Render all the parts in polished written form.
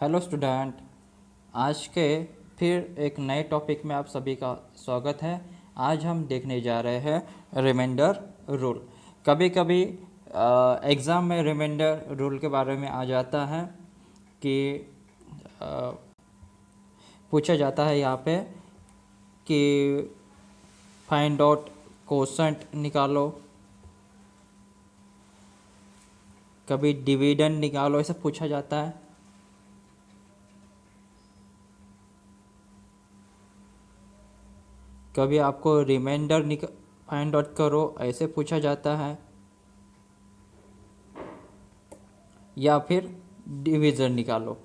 Hello student. आज के फिर एक नए टॉपिक में आप सभी का स्वागत है। आज हम देखने जा रहे हैं रिमाइंडर रूल। कभी कभी एग्ज़ाम में रिमाइंडर रूल के बारे में आ जाता है कि अ, पूछा जाता है यहाँ पे कि फाइंड आउट कोसेंट निकालो, कभी डिविडेंड निकालो, ऐसा पूछा जाता है। कभी आपको रिमाइंडर फाइंड आउट करो ऐसे पूछा जाता है, या फिर डिवीज़न निकालो।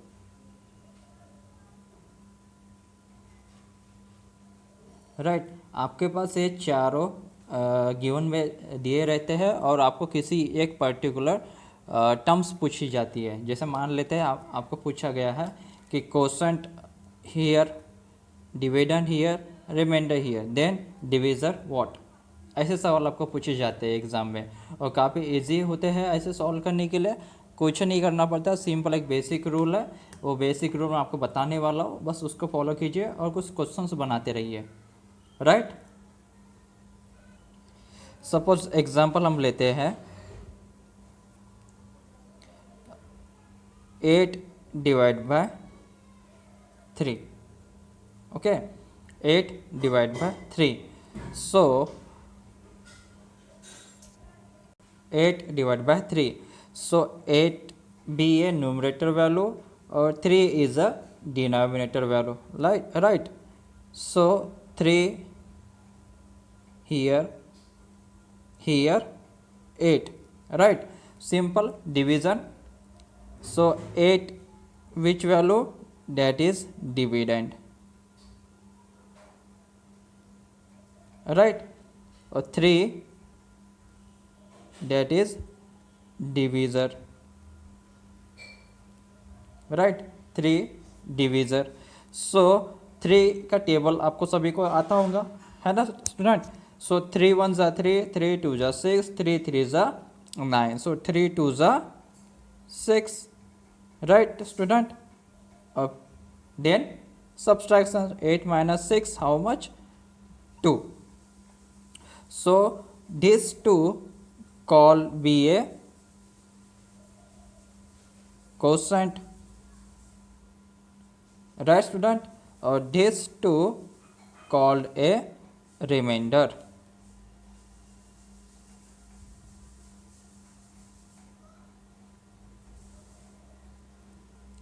राइट, आपके पास ये चारों गिवन में दिए रहते हैं और आपको किसी एक पर्टिकुलर टर्म्स पूछी जाती है। जैसे मान लेते हैं आपको पूछा गया है कि quotient here, dividend here, remainder here, then divisor what. ऐसे सवाल आपको पूछे जाते हैं एग्ज़ाम में और काफ़ी इजी होते हैं ऐसे सॉल्व करने के लिए। कुछ नहीं करना पड़ता, सिंपल एक बेसिक रूल है, वो बेसिक रूल मैं आपको बताने वाला हूँ, बस उसको फॉलो कीजिए और कुछ क्वेश्चंस बनाते रहिए। राइट, सपोज एग्जांपल हम लेते हैं 8 divide by 3। Okay, 8 divide by 3, so 8 divide by 3, so 8 be a numerator value और 3 is a denominator value. Right, so 3 here, here 8. Right, simple division. So 8 which value? That is dividend. Right, or 3 that is divisor. Right, 3 divisor. So 3 का table आपको सभी को आता होगा, है ना student. सो 3 1 ज़ा 3, 3 2 ज़ा 6, 3 3 ज़ा 9, सो 3 2 ज़ा 6। राइट स्टूडेंट, अब then subtraction 8 minus 6 how much? 2. So this 2 call be a quotient. Right student, और this 2 called a remainder.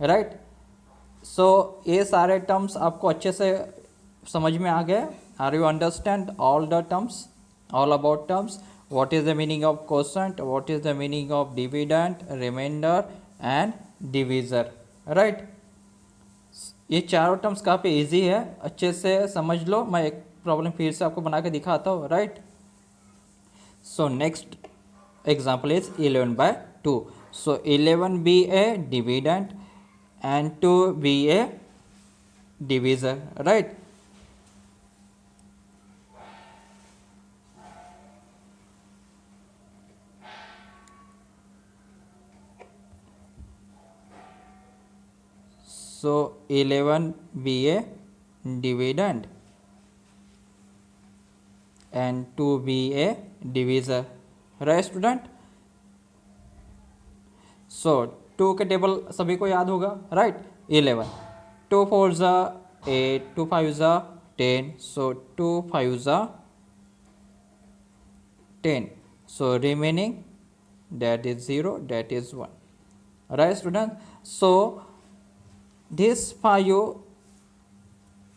Right, so ये सारे टर्म्स आपको अच्छे से समझ में आ गए। Are you understand all the terms, all about terms? What is the meaning of quotient, what is the meaning of dividend, remainder and divisor. Right, ये चारों टर्म्स काफ़ी इजी है, अच्छे से समझ लो। मैं एक प्रॉब्लम फिर से आपको बना के दिखाता हूँ। Right, so next example is 11/2. So 11 be a dividend and 2 be a divisor. Right, so 11 be a dividend and 2 be a divisor. Right student, so 2 के टेबल सभी को याद होगा। राइट, 11, 2 4 ज़ा 8, 2 5 ज़ा 10, सो 2 5 ज़ा 10, so remaining that is 0, that is 1. Right student, so this 5,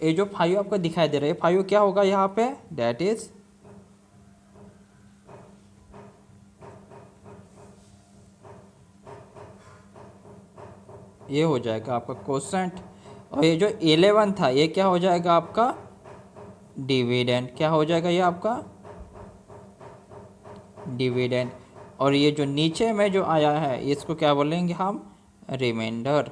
ये जो 5 आपको दिखाई दे रहा है 5 क्या होगा यहाँ पे? that is ये हो जाएगा आपका कोसेंट, और ये जो 11 था ये क्या हो जाएगा आपका? डिविडेंड। क्या हो जाएगा ये आपका? डिविडेंड। और ये जो नीचे में जो आया है इसको क्या बोलेंगे हम? रिमाइंडर।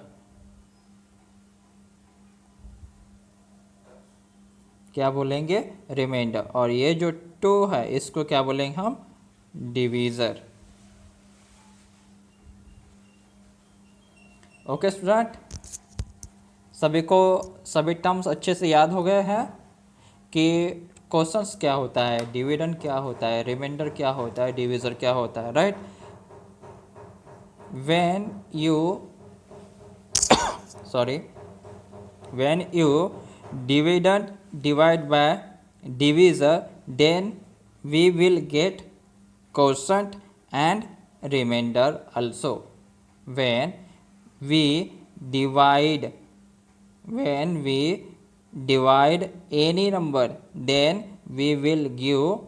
क्या बोलेंगे? रिमाइंडर। और ये जो 2 है इसको क्या बोलेंगे हम? डिवीज़र। ओके स्टूडेंट, सभी को सभी टर्म्स अच्छे से याद हो गए हैं कि क्वेश्चंस क्या होता है, डिविडेंड क्या होता है, रिमाइंडर क्या होता है, डिविजर क्या होता है, right. When you sorry when you dividend divide by divisor, then we will get quotient and remainder also. when we divide when we divide any number, then we will give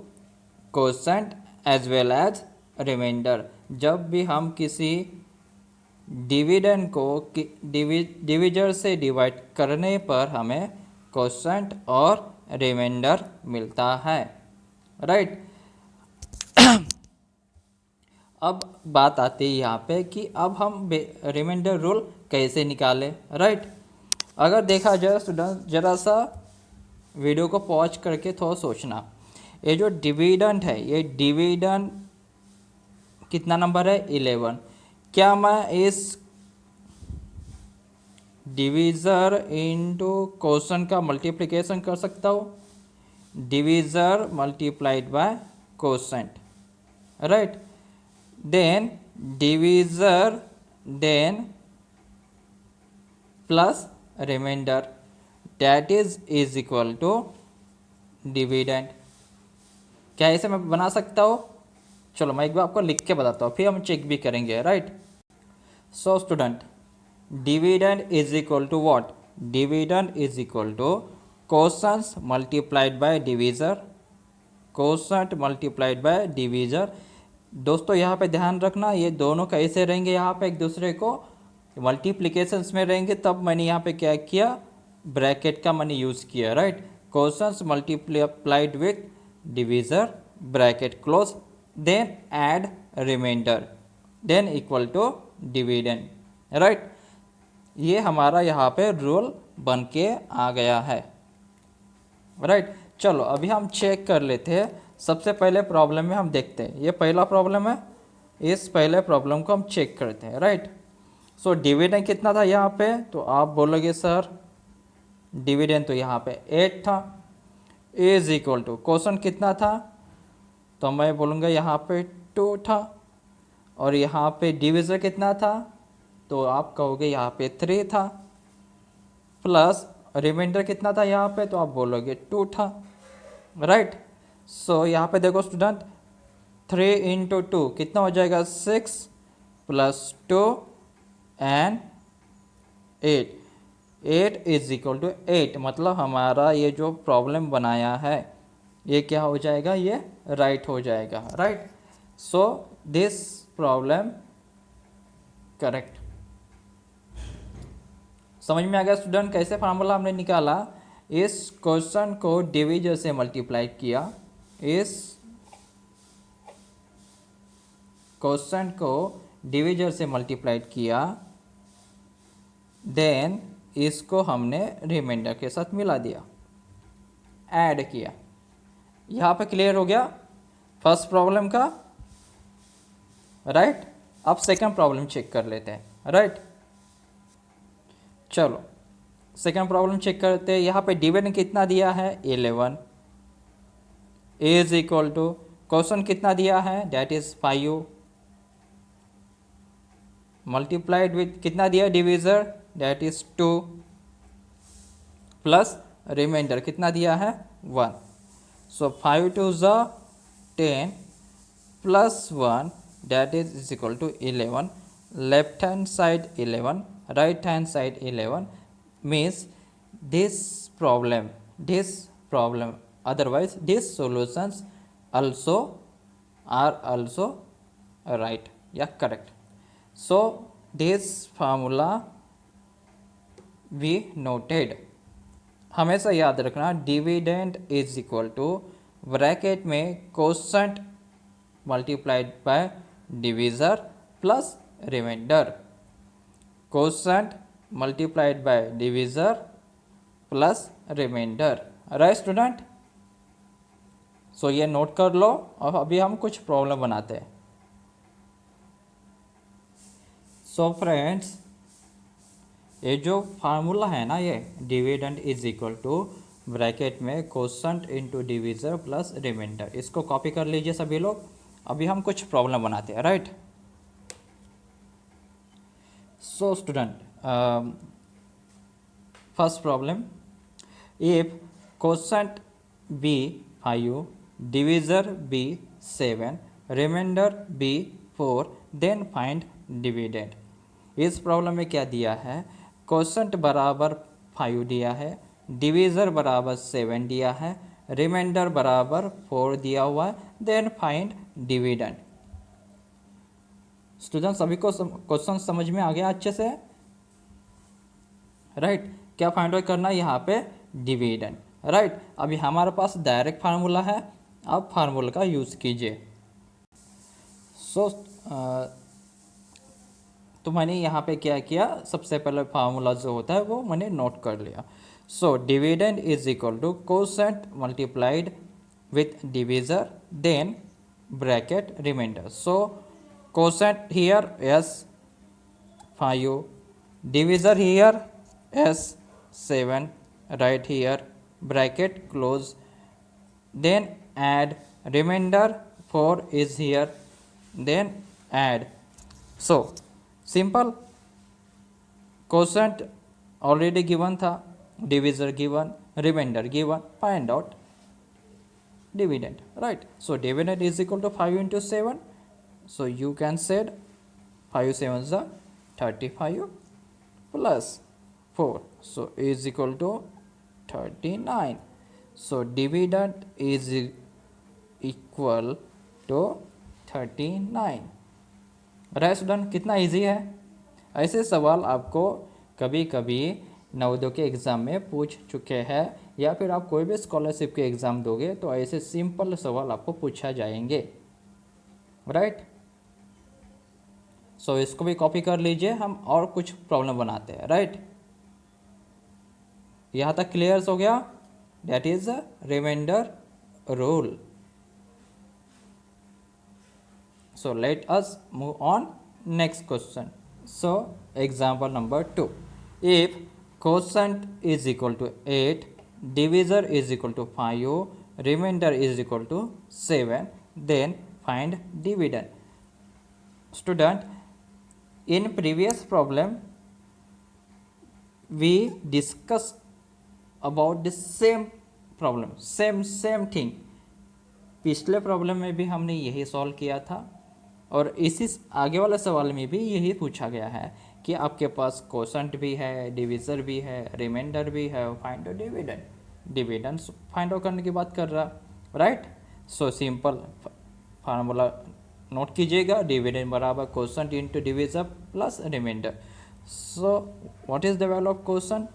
quotient as well as remainder. जब भी हम किसी dividend को divisor से divide करने पर हमें quotient और रिमाइंडर मिलता है, राइट। अब बात आती है यहाँ पे कि अब हम रिमाइंडर रूल कैसे निकालें, राइट। अगर देखा जाए स्टूडेंट, ज़रा सा वीडियो को पॉज करके थोड़ा सोचना, ये जो डिविडेंड है, ये डिविडेंड कितना नंबर है 11। क्या मैं इस डिविज़र इनटू क्वोशंट का मल्टीप्लिकेशन कर सकता हूँ? Divisor multiplied by quotient, right. Then divisor then plus remainder, that is equal to dividend. क्या ऐसे मैं बना सकता हूँ? चलो मैं एक बार आपको लिख के बताता हूँ, फिर हम चेक भी करेंगे, right. So student, dividend is equal to what? Dividend is equal to quotient multiplied by divisor, quotient multiplied by divisor. दोस्तों यहाँ पे ध्यान रखना, ये दोनों कैसे रहेंगे, यहाँ पे एक दूसरे को मल्टीप्लिकेशंस में रहेंगे, तब मैंने यहाँ पे क्या किया, ब्रैकेट का मैंने यूज़ किया, right. Quotient multiplied with divisor, bracket close, then add remainder, then equal to dividend, right. ये हमारा यहाँ पे रूल बन के आ गया है, राइट। चलो अभी हम चेक कर लेते हैं। सबसे पहले प्रॉब्लम में हम देखते हैं, ये पहला प्रॉब्लम है, इस पहले प्रॉब्लम को हम चेक करते हैं, राइट। सो डिविडेंड कितना था यहाँ पे? तो आप बोलोगे सर डिविडेंड तो यहाँ पे 8 था, इज इक्वल टू क्वोशंट कितना था? तो मैं बोलूँगा यहाँ पे 2 था, और यहाँ पे डिविज़र कितना था? तो आप कहोगे यहाँ पे 3 था, प्लस रिमाइंडर कितना था यहाँ पे? तो आप बोलोगे 2 था, राइट। सो यहाँ पे देखो स्टूडेंट, 3 इंटू 2 कितना हो जाएगा? 6 plus 2 and 8, 8 is equal to 8। मतलब हमारा ये जो प्रॉब्लम बनाया है ये क्या हो जाएगा? ये राइट हो जाएगा, right. So this problem correct. समझ में आ गया स्टूडेंट कैसे फार्मूला हमने निकाला? इस क्वेश्चन को डिविजर से मल्टीप्लाई किया, इस क्वेश्चन को डिविजर से मल्टीप्लाई किया, देन इसको हमने रिमाइंडर के साथ मिला दिया, ऐड किया। यहाँ पे क्लियर हो गया फर्स्ट प्रॉब्लम का, राइट। अब सेकंड प्रॉब्लम चेक कर लेते हैं, राइट। चलो सेकंड प्रॉब्लम चेक करते हैं। यहाँ पे डिविडेंड कितना दिया है? 11 इज इक्वल टू क्वेश्चन कितना दिया है? दैट इज 5 मल्टीप्लाइड विथ कितना दिया divisor? That is 2 plus remainder कितना दिया है? 1। सो 5 2 ज़ा 10 plus 1 that is equal to 11। Left hand side 11, right hand side 11 means this problem, otherwise these solutions also are also right, yeah, correct. So this formula we noted, हमेशा याद रखना dividend is equal to bracket में quotient multiplied by divisor plus remainder, quotient multiplied by divisor plus remainder, right student. So ये note कर लो। और अभी हम कुछ प्रॉब्लम बनाते हैं। सो फ्रेंड्स, ये जो फार्मूला है ना, ये dividend is equal to bracket में quotient into divisor plus remainder, इसको कॉपी कर लीजिए सभी लोग। अभी हम कुछ प्रॉब्लम बनाते हैं, right. So student, first problem, if quotient be 5, divisor be 7, remainder be 4, then find dividend. इस प्रॉब्लम में क्या दिया है, कोसेंट बराबर 5 दिया है, डिविजर बराबर 7 दिया है, रिमाइंडर बराबर 4 दिया हुआ है, देन फाइंड डिविडेंड। स्टूडेंट सभी को क्वेश्चन समझ में आ गया अच्छे से, राइट। क्या फाइंड आउट करना है यहाँ पे, डिविडेंड, राइट। अभी हमारे पास डायरेक्ट फार्मूला है, आप फार्मूला का यूज़ कीजिए। सो तो मैंने यहाँ पे क्या किया, सबसे पहले फार्मूला जो होता है वो मैंने नोट कर लिया। So dividend is equal to quotient multiplied with divisor, then bracket remainder. So quotient here is 5, divisor here as 7, right here bracket close, then add remainder 4 is here, then add. So simple, quotient already given था, divisor given, remainder given, find out dividend, right. So dividend is equal to 5 into 7, so you can say 5 7s are 35 plus 4, so is equal to 39. So dividend is equal to 39, right student. कितना easy है। ऐसे सवाल आपको कभी कभी नवोदय के exam में पूछ चुके हैं, या फिर आप कोई भी स्कॉलरशिप के एग्ज़ाम दोगे तो ऐसे सिंपल सवाल आपको पूछा जाएंगे, राइट। सो इसको भी कॉपी कर लीजिए, हम और कुछ प्रॉब्लम बनाते हैं, राइट। यहाँ तक क्लियर हो गया, that is remainder rule. So let us move on next question. So example number 2, if quotient is equal to 8, divisor is equal to 5, remainder is equal to 7, then find dividend. Student, in previous problem we discussed about the same problem, same thing। पिछले problem में भी हमने यही solve किया था, और इसी आगे वाले सवाल में भी यही पूछा गया है कि आपके पास कोसेंट भी है, डिविजर भी है, रिमाइंडर भी है, find out dividend. Dividend find out करने की बात कर रहा, right. So simple formula note कीजिएगा, डिविडेंड बराबर quotient into divisor plus remainder. So what is the value of quotient,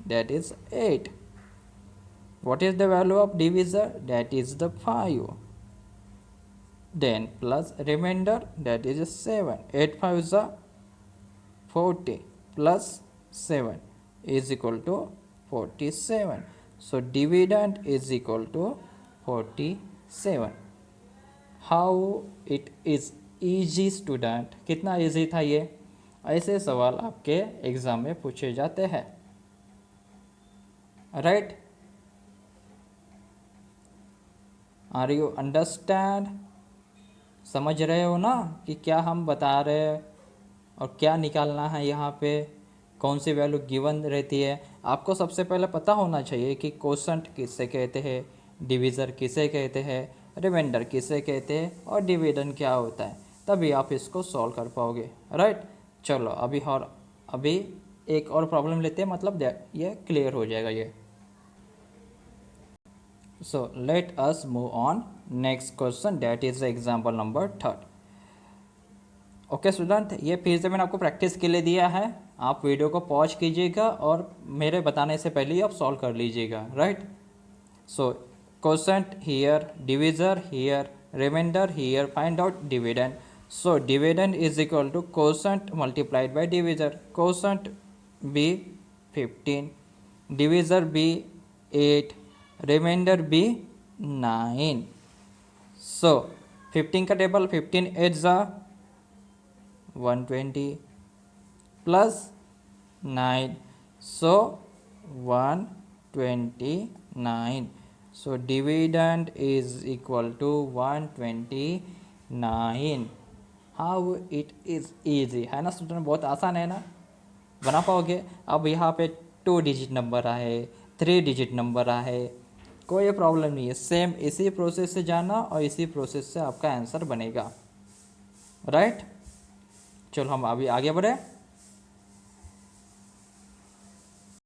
that is 8। What is the value of divisor, that is the 5, then plus remainder that is 7। 8 5 is 40 plus 7 is equal to 47। so dividend is equal to 47। How it is easy student, कितना easy था ये। ऐसे सवाल आपके exam में पूछे जाते हैं, राइट। आर यू अंडरस्टैंड, समझ रहे हो ना कि क्या हम बता रहे हैं और क्या निकालना है, यहाँ पे कौन सी वैल्यू गिवन रहती है। आपको सबसे पहले पता होना चाहिए कि कोसेंट किसे कहते हैं, डिविज़र किसे कहते हैं, रिमाइंडर किसे कहते हैं, और डिविडेंड क्या होता है, तभी आप इसको सॉल्व कर पाओगे, राइट। चलो अभी एक और प्रॉब्लम लेते हैं, मतलब ये क्लियर हो जाएगा ये। सो let us move on next question, that is example number 3। Okay student, ये फिर से मैंने आपको प्रैक्टिस के लिए दिया है, आप वीडियो को पॉज कीजिएगा और मेरे बताने से पहले ही आप सॉल्व कर लीजिएगा, right. So quotient here, divisor here, remainder here, find out dividend। so dividend is equal to quotient multiplied by divisor। quotient be 15, divisor be 8, remainder be 9। so 15 का table, 15 8 120 plus 9, so 129. So dividend is equal to 129. How it is easy है ना student, बहुत आसान है ना, बना पाओगे। अब यहाँ पे 2 डिजिट नंबर आए, 3 डिजिट नंबर आए, कोई प्रॉब्लम नहीं है, सेम इसी प्रोसेस से जाना और इसी प्रोसेस से आपका आंसर बनेगा, राइट। चलो हम अभी आगे बढ़े।